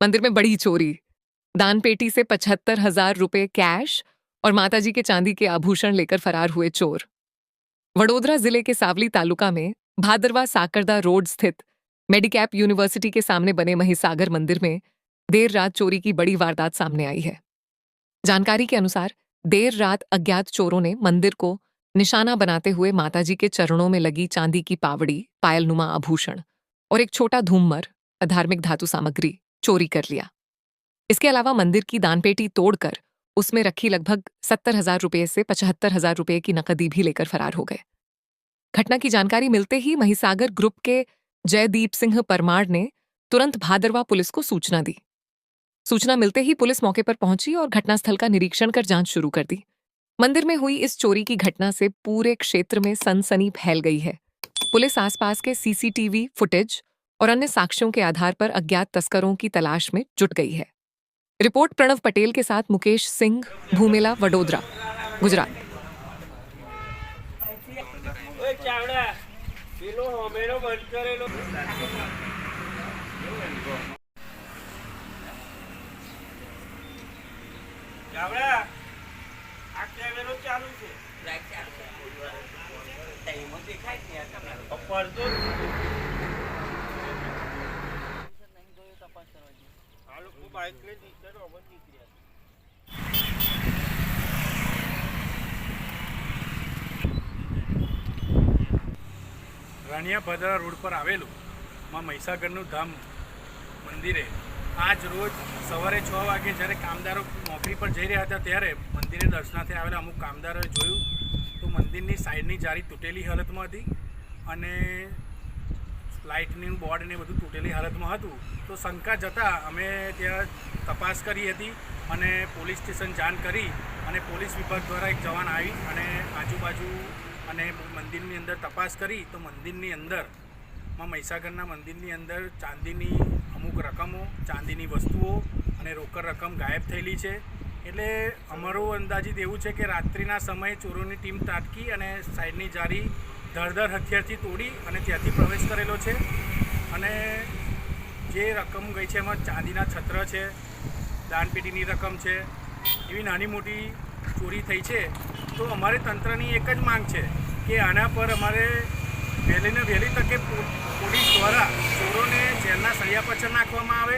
मंदिर में बड़ी चोरी। दान पेटी से 75,000 रुपए कैश और माताजी के चांदी के आभूषण लेकर फरार हुए चोर। वडोदरा जिले के सावली तालुका में भादरवा साकरदा रोड स्थित मेडिकैप यूनिवर्सिटी के सामने बने महिसागर मंदिर में देर रात चोरी की बड़ी वारदात सामने आई है। जानकारी के अनुसार देर रात अज्ञात चोरों ने मंदिर को निशाना बनाते हुए माताजी के चरणों में लगी चांदी की पावड़ी, पायलनुमा आभूषण और एक छोटा धूमर धार्मिक धातु सामग्री चोरी कर लिया। इसके अलावा मंदिर की दानपेटी तोड़कर उसमें रखी लगभग 70,000 रुपए से 75,000 रुपए की नकदी भी लेकर फरार हो गए। घटना की जानकारी मिलते ही महिसागर ग्रुप के जयदीप सिंह परमार ने तुरंत भादरवा पुलिस को सूचना दी। सूचना मिलते ही पुलिस मौके पर पहुंची और घटनास्थल का निरीक्षण कर जांच शुरू कर दी। मंदिर में हुई इस चोरी की घटना से पूरे क्षेत्र में सनसनी फैल गई है। पुलिस आसपास के सीसीटीवी फुटेज और अन्य साक्ष्यों के आधार पर अज्ञात तस्करों की तलाश में जुट गई है। रिपोर्ट प्रणव पटेल के साथ मुकेश सिंह, भूमेला, वडोदरा, गुजरात। રાણિયા ભાદરા રોડ પર આવેલું માં મહીસાગરનું ધામ મંદિરે આજ રોજ સવારે 6 વાગે જ્યારે કામદારો નોકરી પર જઈ રહ્યા હતા ત્યારે મંદિરે દર્શનાર્થે આવેલા અમુક કામદારોએ જોયું તો મંદિરની સાઈડની જારી તૂટેલી હાલતમાં હતી અને લાઇટનું બોર્ડ ને બધું તૂટેલી હાલતમાં હતું। તો શંકા જતાં અમે ત્યાં તપાસ કરી હતી અને પોલીસ સ્ટેશન જાણ કરી અને પોલીસ વિભાગ દ્વારા એક જવાન આવી અને આજુબાજુ અને મંદિરની અંદર તપાસ કરી તો મંદિરની અંદર મહીસાગરના મંદિરની અંદર ચાંદીની અમુક રકમો, ચાંદીની વસ્તુઓ અને રોકડ રકમ ગાયબ થયેલી છે। એટલે અમારું અંદાજિત એવું છે કે રાત્રિના સમયે ચોરોની ટીમ ત્રાટકી અને સાઈડની જારી ધરધર હથિયારથી તોડી અને ત્યાંથી પ્રવેશ કરેલો છે અને જે રકમ ગઈ છે એમાં ચાંદીના છત્ર છે, દાનપેટીની રકમ છે, એવી નાની મોટી ચોરી થઈ છે। તો અમારે તંત્રની એક જ માંગ છે કે આના પર અમારે વહેલીને વહેલી તકે પોલીસ દ્વારા ચોરોને જેલના સળિયા પાછળ નાખવામાં આવે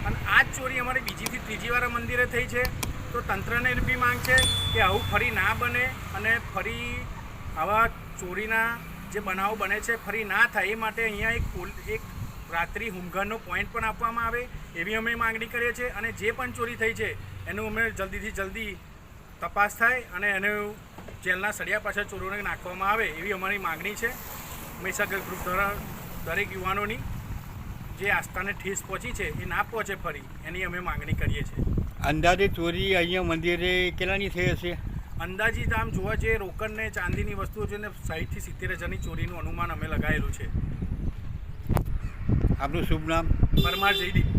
અને આ જ ચોરી અમારી બીજીથી ત્રીજી વાર મંદિરે થઈ છે। તો તંત્રને બી માંગ છે કે આવું ફરી ના બને અને ફરી આવા ચોરીના જે બનાવો બને છે ફરી ના થાય એ માટે અહીંયા એક રાત્રિ હોમગાર્ડનો પોઈન્ટ પણ આપવામાં આવે એવી અમે માગણી કરીએ છીએ અને જે પણ ચોરી થઈ છે એનું અમે જલ્દીથી જલ્દી તપાસ થાય અને એને જેલના સળિયા પાછળ ચોરોને નાખવામાં આવે એવી અમારી માગણી છે। મહીસાગર ગ્રુપ દ્વારા દરેક યુવાનોની જે આસ્થાને ઠેસ પહોંચી છે એ ના પહોંચે ફરી એની અમે માગણી કરીએ છીએ। અંદાજે ચોરી અહીંયા મંદિરે કેટલાની થઈ હશે? અંદાજિત આમ જોવા જઈએ રોકડને ચાંદીની વસ્તુઓ છે ને 60 થી 70,000ની ચોરીનું અનુમાન અમે લગાવેલું છે। આપનું શુભ નામ? પરમાર જયદીપ।